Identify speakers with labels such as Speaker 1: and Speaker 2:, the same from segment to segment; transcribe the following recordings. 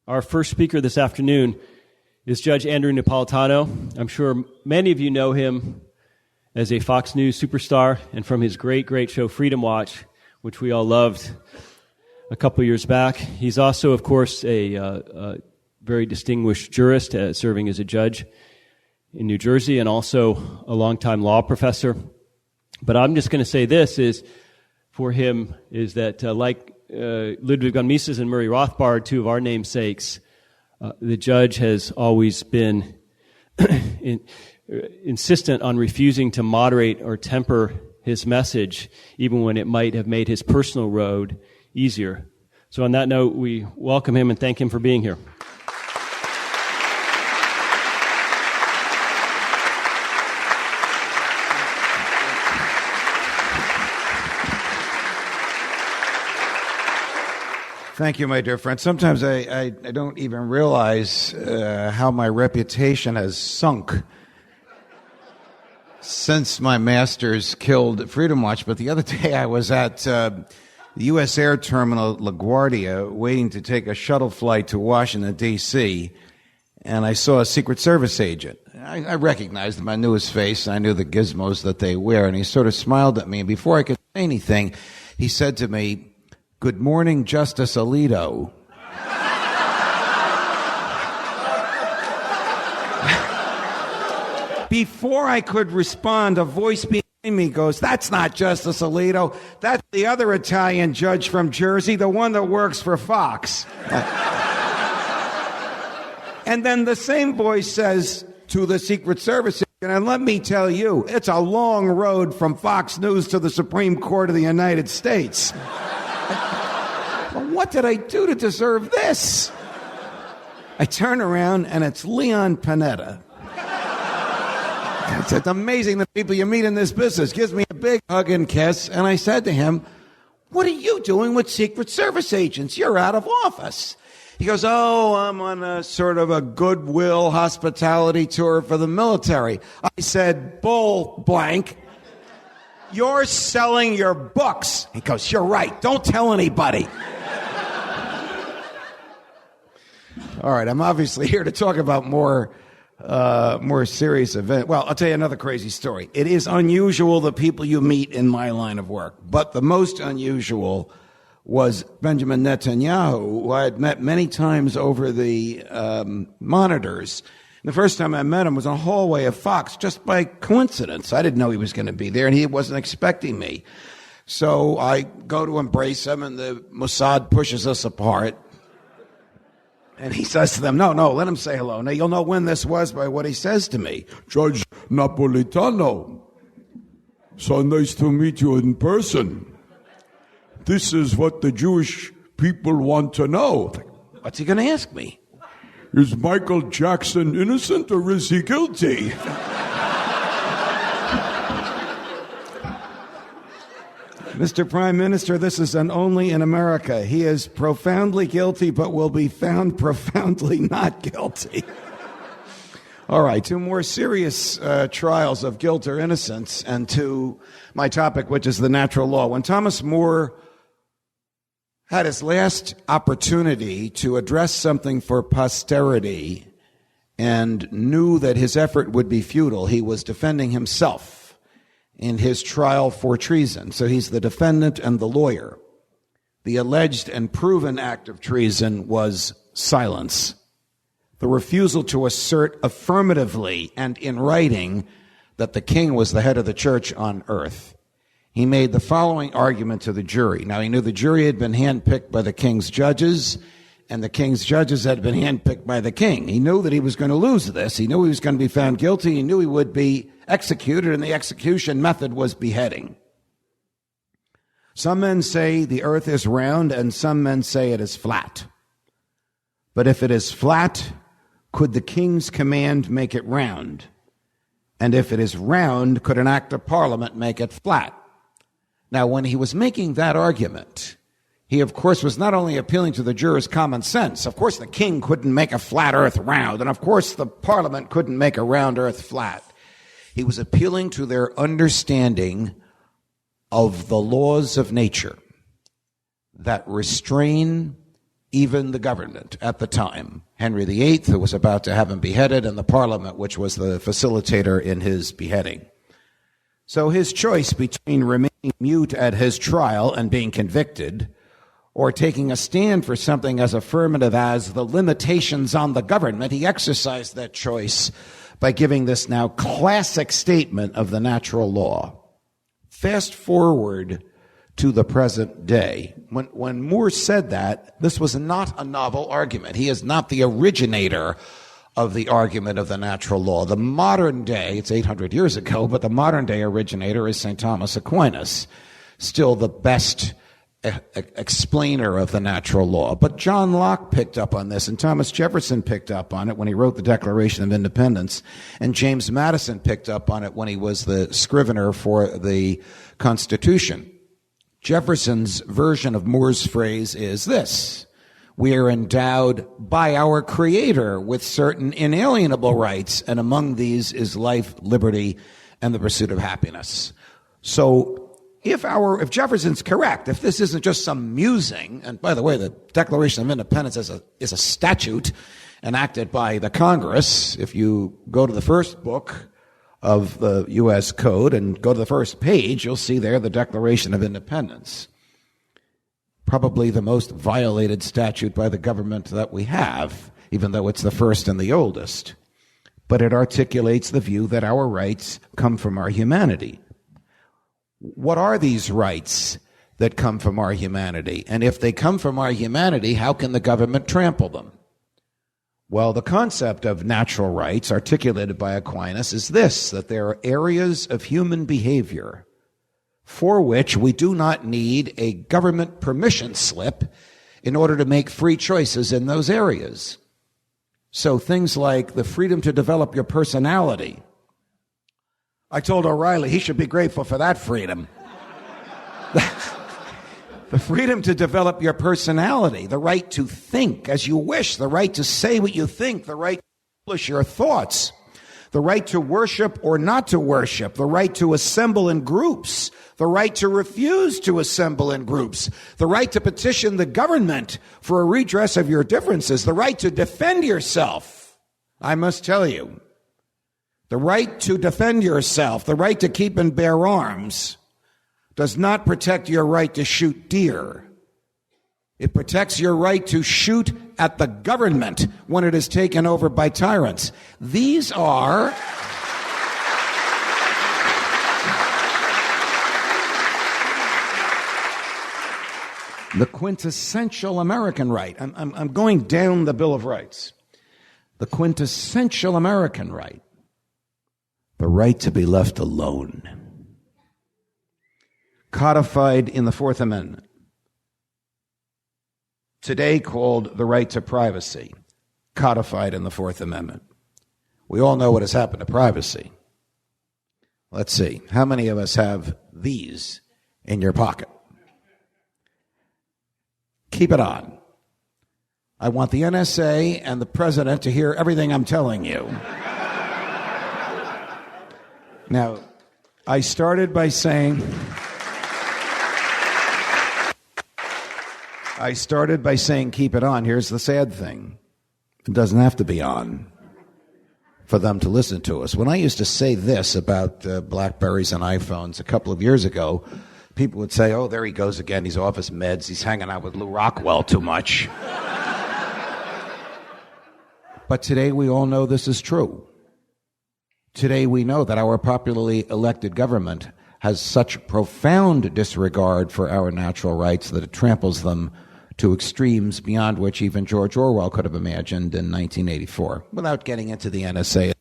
Speaker 1: Our first speaker this afternoon is Judge Andrew Napolitano. I'm sure many of you know him as a Fox News superstar and from his great show Freedom Watch, which we all loved a couple years back. He's also, of course, a very distinguished jurist, serving as a judge in New Jersey and also a longtime law professor. But I'm just going to say this is, for him, is that like Ludwig von Mises and Murray Rothbard, two of our namesakes, the judge has always been insistent on refusing to moderate or temper his message, even when it might have made his personal road easier. So on that note, we welcome him and thank him for being here.
Speaker 2: Thank you, my dear friend. Sometimes I don't even realize how my reputation has sunk since my masters killed Freedom Watch. But the other day I was at the U.S. Air Terminal LaGuardia waiting to take a shuttle flight to Washington, D.C., and I saw a Secret Service agent. I recognized him. I knew his face, and I knew the gizmos that they wear, and he sort of smiled at me. And before I could say anything, he said to me, "Good morning, Justice Alito." Before I could respond, a voice behind me goes, "That's not Justice Alito. That's the other Italian judge from Jersey, the one that works for Fox." And then the same voice says to the Secret Service, and let me tell you, it's a long road from Fox News to the Supreme Court of the United States. What did I do to deserve this? I turn around, and it's Leon Panetta. It's amazing the people you meet in this business. Gives me a big hug and kiss, and I said to him, "What are you doing with Secret Service agents? You're out of office." He goes, "Oh, I'm on a sort of a goodwill hospitality tour for the military." I said, "Bull blank. You're selling your books." He goes, "You're right. Don't tell anybody." All right, I'm obviously here to talk about more serious event. Well, I'll tell you another crazy story. It is unusual the people you meet in my line of work, but the most unusual was Benjamin Netanyahu, who I had met many times over the monitors. And the first time I met him was in a hallway of Fox, just by coincidence. I didn't know he was going to be there, and he wasn't expecting me. So I go to embrace him, and the Mossad pushes us apart. And he says to them, no, let him say hello. Now, you'll know when this was by what he says to me.
Speaker 3: "Judge Napolitano, so nice to meet you in person. This is what the Jewish people want to know."
Speaker 2: What's he going to ask me?
Speaker 3: Is Michael Jackson innocent or is he guilty?
Speaker 2: Mr. Prime Minister, this is an only in America. He is profoundly guilty, but will be found profoundly not guilty. All right, two more serious trials of guilt or innocence, and to my topic, which is the natural law. When Thomas More had his last opportunity to address something for posterity and knew that his effort would be futile, he was defending himself in his trial for treason. So he's the defendant and the lawyer. The alleged and proven act of treason was silence. The refusal to assert affirmatively and in writing that the king was the head of the church on earth. He made the following argument to the jury. Now, he knew the jury had been handpicked by the king's judges, and the king's judges had been handpicked by the king. He knew that he was going to lose this. He knew he was going to be found guilty. He knew he would be executed, and the execution method was beheading. Some men say the earth is round, and some men say it is flat. But if it is flat, could the king's command make it round? And if it is round, could an act of parliament make it flat? Now, when he was making that argument, he, of course, was not only appealing to the jurors' common sense. Of course, the king couldn't make a flat earth round, and of course, the parliament couldn't make a round earth flat. He was appealing to their understanding of the laws of nature that restrain even the government at the time, Henry VIII, who was about to have him beheaded, and the Parliament, which was the facilitator in his beheading. So his choice between remaining mute at his trial and being convicted, or taking a stand for something as affirmative as the limitations on the government, he exercised that choice by giving this now classic statement of the natural law. Fast forward to the present day. When Moore said that, this was not a novel argument. He is not the originator of the argument of the natural law. The modern day, it's 800 years ago, but the modern day originator is St. Thomas Aquinas, still the best explainer of the natural law. But John Locke picked up on this, and Thomas Jefferson picked up on it when he wrote the Declaration of Independence, and James Madison picked up on it when he was the scrivener for the Constitution. Jefferson's version of Moore's phrase is this: we are endowed by our Creator with certain inalienable rights, and among these is life, liberty, and the pursuit of happiness. So if Jefferson's correct, if this isn't just some musing, and by the way, the Declaration of Independence is a statute enacted by the Congress. If you go to the first book of the U.S. Code and go to the first page, you'll see there the Declaration of Independence. Probably the most violated statute by the government that we have, even though it's the first and the oldest. But it articulates the view that our rights come from our humanity. What are these rights that come from our humanity? And if they come from our humanity, how can the government trample them? Well, the concept of natural rights articulated by Aquinas is this, that there are areas of human behavior for which we do not need a government permission slip in order to make free choices in those areas. So things like the freedom to develop your personality. I told O'Reilly he should be grateful for that freedom. The freedom to develop your personality, the right to think as you wish, the right to say what you think, the right to publish your thoughts, the right to worship or not to worship, the right to assemble in groups, the right to refuse to assemble in groups, the right to petition the government for a redress of your differences, the right to defend yourself. I must tell you, the right to defend yourself, the right to keep and bear arms, does not protect your right to shoot deer. It protects your right to shoot at the government when it is taken over by tyrants. These are the quintessential American right. I'm going down the Bill of Rights. The quintessential American right. The right to be left alone. Codified in the Fourth Amendment. Today called the right to privacy. Codified in the Fourth Amendment. We all know what has happened to privacy. Let's see. How many of us have these in your pocket? Keep it on. I want the NSA and the president to hear everything I'm telling you. Now, I started by saying keep it on. Here's the sad thing. It doesn't have to be on for them to listen to us. When I used to say this about Blackberries and iPhones a couple of years ago, people would say, oh, there he goes again. He's off his meds. He's hanging out with Lou Rockwell too much. But today we all know this is true. Today we know that our popularly elected government has such profound disregard for our natural rights that it tramples them to extremes beyond which even George Orwell could have imagined in 1984. Without getting into the NSA,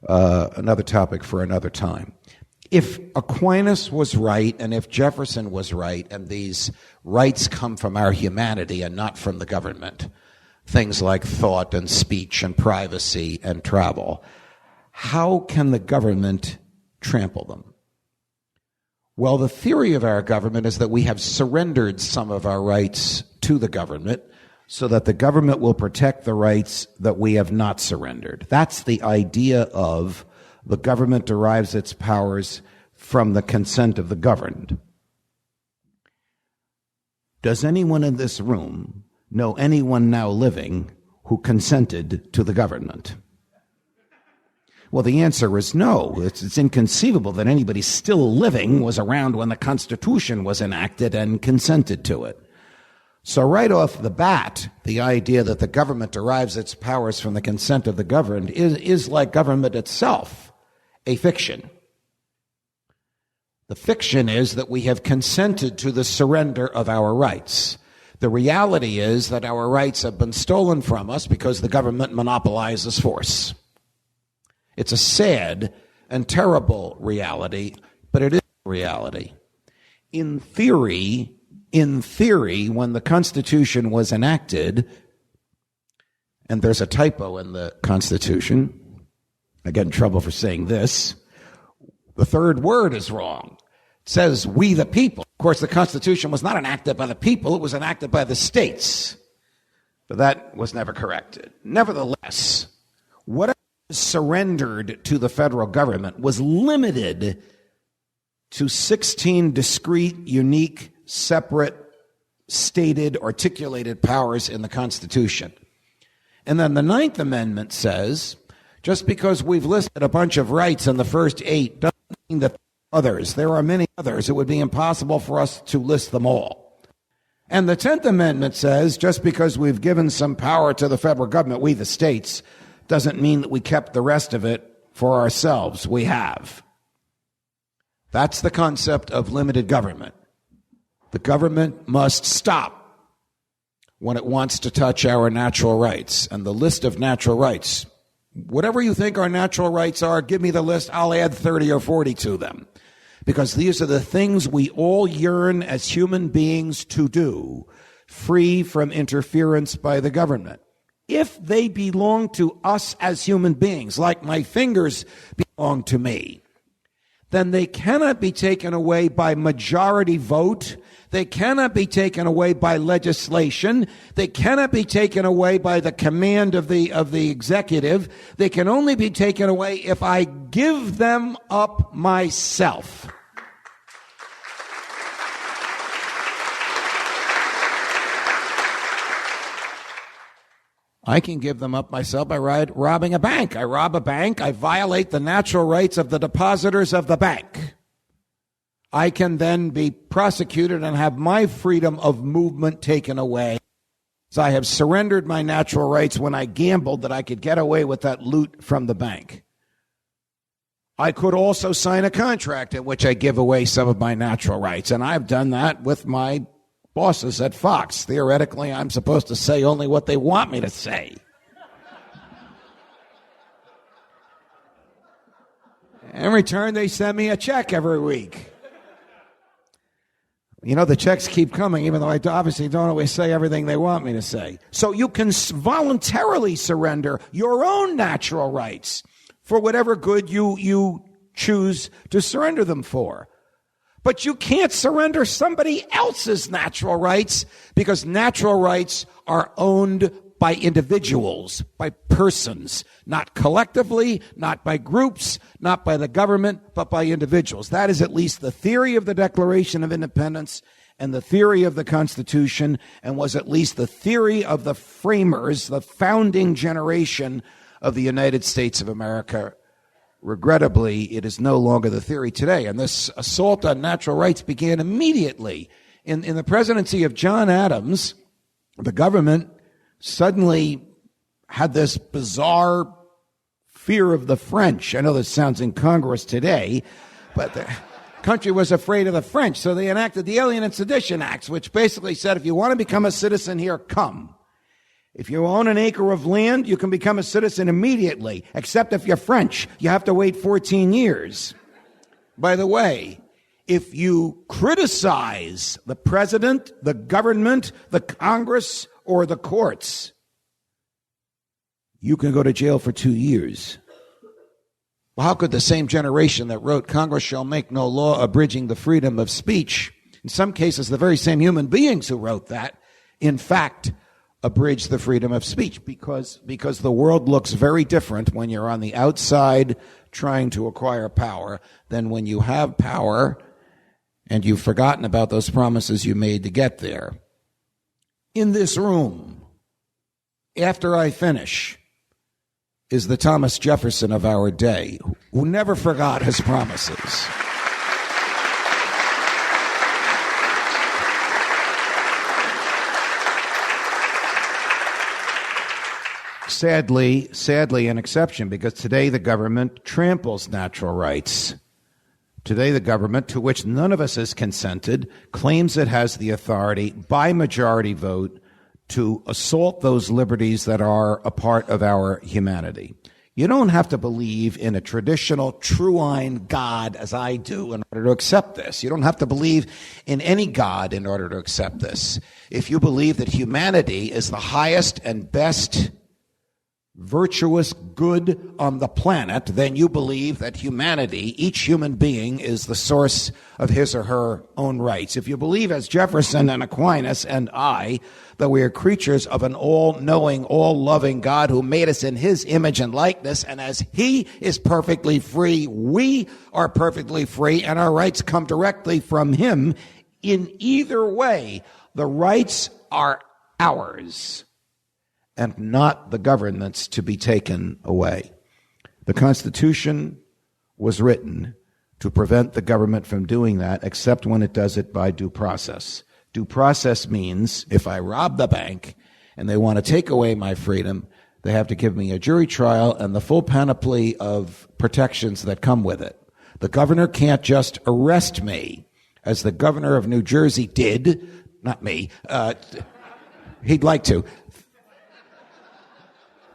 Speaker 2: another topic for another time. If Aquinas was right, and if Jefferson was right, and these rights come from our humanity and not from the government, things like thought and speech and privacy and travel, how can the government trample them? Well, the theory of our government is that we have surrendered some of our rights to the government so that the government will protect the rights that we have not surrendered. That's the idea of the government derives its powers from the consent of the governed. Does anyone in this room know anyone now living who consented to the government? Well, the answer is no. It's inconceivable that anybody still living was around when the Constitution was enacted and consented to it. So right off the bat, the idea that the government derives its powers from the consent of the governed is like government itself, a fiction. The fiction is that we have consented to the surrender of our rights. The reality is that our rights have been stolen from us because the government monopolizes force. It's a sad and terrible reality, but it is a reality. In theory, when the Constitution was enacted, and there's a typo in the Constitution, I get in trouble for saying this, the third word is wrong. It says, we the people. Of course, the Constitution was not enacted by the people, it was enacted by the states. But that was never corrected. Nevertheless, whatever was surrendered to the federal government was limited to 16 discrete, unique, separate, stated, articulated powers in the Constitution. And then the Ninth Amendment says, just because we've listed a bunch of rights in the first 8 doesn't mean that there are many others. It would be impossible for us to list them all. And the 10th Amendment says, just because we've given some power to the federal government, we the states, doesn't mean that we kept the rest of it for ourselves. We have. That's the concept of limited government. The government must stop when it wants to touch our natural rights. And the list of natural rights, whatever you think our natural rights are, give me the list. I'll add 30 or 40 to them. Because these are the things we all yearn as human beings to do, free from interference by the government. If they belong to us as human beings, like my fingers belong to me, then they cannot be taken away by majority vote. They cannot be taken away by legislation. They cannot be taken away by the command of the executive. They can only be taken away if I give them up myself. I can give them up myself by robbing a bank. I rob a bank. I violate the natural rights of the depositors of the bank. I can then be prosecuted and have my freedom of movement taken away. So I have surrendered my natural rights when I gambled that I could get away with that loot from the bank. I could also sign a contract in which I give away some of my natural rights, and I've done that with my bosses at Fox. Theoretically, I'm supposed to say only what they want me to say. In return, they send me a check every week. You know, the checks keep coming, even though I obviously don't always say everything they want me to say. So you can voluntarily surrender your own natural rights for whatever good you choose to surrender them for. But you can't surrender somebody else's natural rights, because natural rights are owned by individuals, by persons, not collectively, not by groups, not by the government, but by individuals. That is at least the theory of the Declaration of Independence and the theory of the Constitution, and was at least the theory of the framers, the founding generation of the United States of America. Regrettably, it is no longer the theory today. And this assault on natural rights began immediately. In the presidency of John Adams, the government suddenly had this bizarre fear of the French. I know this sounds incongruous today, but the country was afraid of the French. So they enacted the Alien and Sedition Acts, which basically said, if you want to become a citizen here, come. If you own an acre of land, you can become a citizen immediately, except if you're French. You have to wait 14 years. By the way, if you criticize the president, the government, the Congress, or the courts, you can go to jail for 2 years. Well, how could the same generation that wrote Congress shall make no law abridging the freedom of speech, in some cases the very same human beings who wrote that, in fact, abridge the freedom of speech? Because the world looks very different when you're on the outside trying to acquire power than when you have power and you've forgotten about those promises you made to get there. In this room, after I finish, is the Thomas Jefferson of our day, who never forgot his promises. Sadly, an exception, because today the government tramples natural rights. Today the government, to which none of us has consented, claims it has the authority by majority vote to assault those liberties that are a part of our humanity. You don't have to believe in a traditional true-line God, as I do, in order to accept this. You don't have to believe in any God in order to accept this. If you believe that humanity is the highest and best virtuous good on the planet, then you believe that humanity, each human being, is the source of his or her own rights. If you believe, as Jefferson and Aquinas and I, that we are creatures of an all-knowing, all-loving God who made us in his image and likeness, and as he is perfectly free, we are perfectly free, and our rights come directly from him, in either way, the rights are ours and not the government's to be taken away. The Constitution was written to prevent the government from doing that, except when it does it by due process. Due process means if I rob the bank and they want to take away my freedom, they have to give me a jury trial and the full panoply of protections that come with it. The governor can't just arrest me, as the governor of New Jersey did, not me, he'd like to,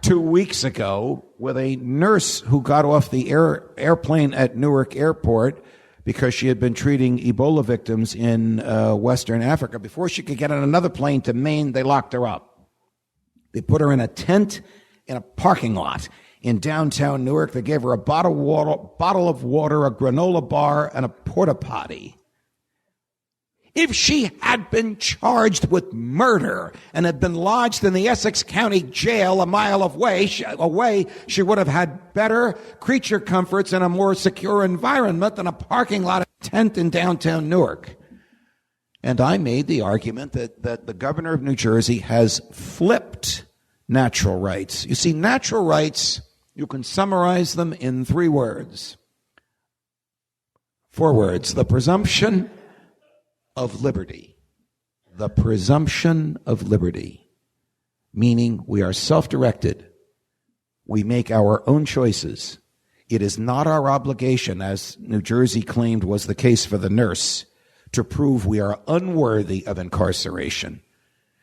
Speaker 2: 2 weeks ago with a nurse who got off the airplane at Newark Airport because she had been treating Ebola victims in Western Africa. Before she could get on another plane to Maine, they locked her up. They put her in a tent in a parking lot in downtown Newark. They gave her a bottle of water, a granola bar, and a porta potty. If she had been charged with murder and had been lodged in the Essex County Jail a mile away, she would have had better creature comforts and a more secure environment than a parking lot tent in downtown Newark. And I made the argument that the governor of New Jersey has flipped natural rights. You see, natural rights, you can summarize them in 3 words. 4 words. The presumption of liberty. The presumption of liberty. Meaning we are self-directed. We make our own choices. It is not our obligation, as New Jersey claimed was the case for the nurse, to prove we are unworthy of incarceration.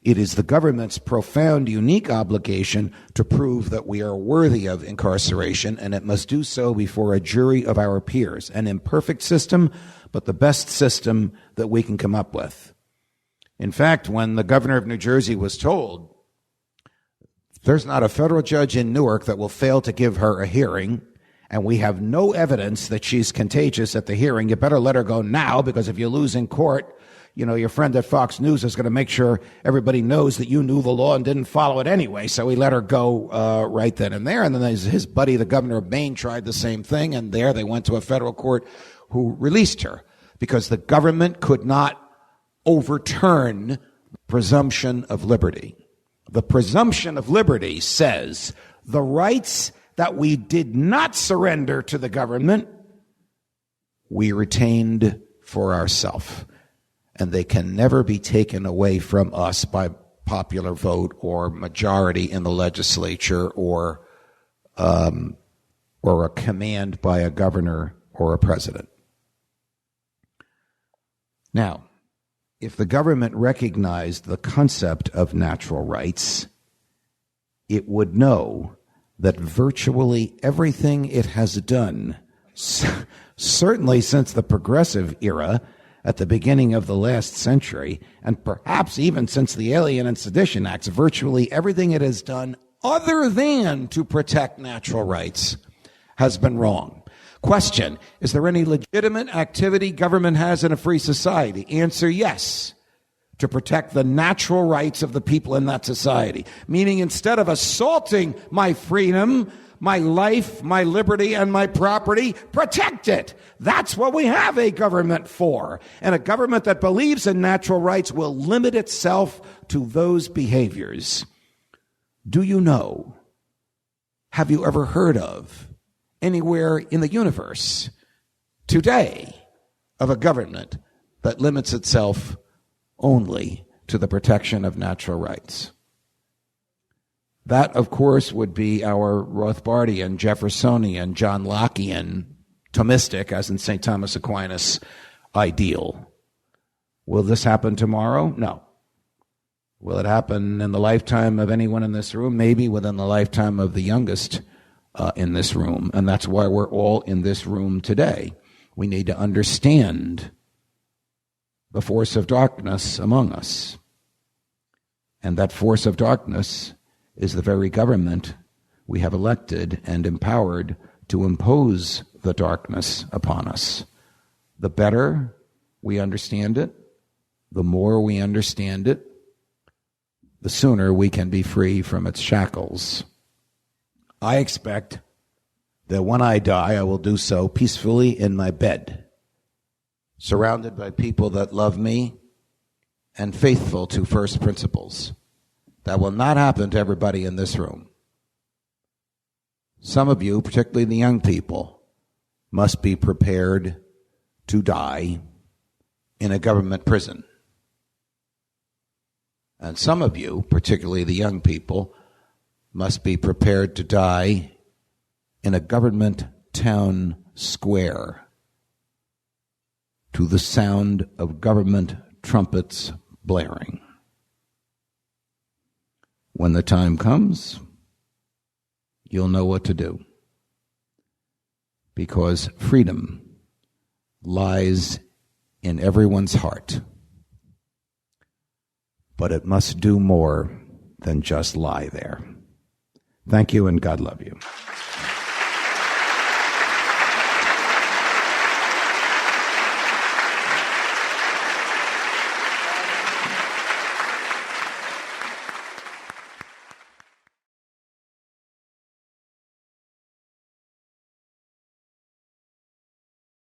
Speaker 2: It is the government's profound, unique obligation to prove that we are worthy of incarceration, and it must do so before a jury of our peers. An imperfect system, but the best system that we can come up with. In fact, when the governor of New Jersey was told, there's not a federal judge in Newark that will fail to give her a hearing, and we have no evidence that she's contagious at the hearing, you better let her go now, because if you lose in court, your friend at Fox News is going to make sure everybody knows that you knew the law and didn't follow it anyway. So he let her go right then and there. And then his buddy, the governor of Maine, tried the same thing. And there they went to a federal court who released her because the government could not overturn the presumption of liberty. The presumption of liberty says the rights that we did not surrender to the government, we retained for ourselves. And they can never be taken away from us by popular vote or majority in the legislature or a command by a governor or a president. Now, if the government recognized the concept of natural rights, it would know that virtually everything it has done, certainly since the progressive era, at the beginning of the last century, and perhaps even since the Alien and Sedition Acts, virtually everything it has done other than to protect natural rights has been wrong. Question, is there any legitimate activity government has in a free society? Answer, yes. To protect the natural rights of the people in that society. Meaning instead of assaulting my freedom, my life, my liberty, and my property, protect it. That's what we have a government for. And a government that believes in natural rights will limit itself to those behaviors. Do you know, have you ever heard of, anywhere in the universe today, of a government that limits itself only to the protection of natural rights? That, of course, would be our Rothbardian, Jeffersonian, John Lockean, Thomistic, as in St. Thomas Aquinas, ideal. Will this happen tomorrow? No. Will it happen in the lifetime of anyone in this room? Maybe within the lifetime of the youngest in this room. And that's why we're all in this room today. We need to understand the force of darkness among us. And that force of darkness is the very government we have elected and empowered to impose the darkness upon us. The better we understand it, the more we understand it, the sooner we can be free from its shackles. I expect that when I die, I will do so peacefully in my bed, surrounded by people that love me and faithful to first principles. That will not happen to everybody in this room. Some of you, particularly the young people, must be prepared to die in a government prison. And some of you, particularly the young people, must be prepared to die in a government town square to the sound of government trumpets blaring. When the time comes, you'll know what to do. Because freedom lies in everyone's heart. But it must do more than just lie there. Thank you, and God love you.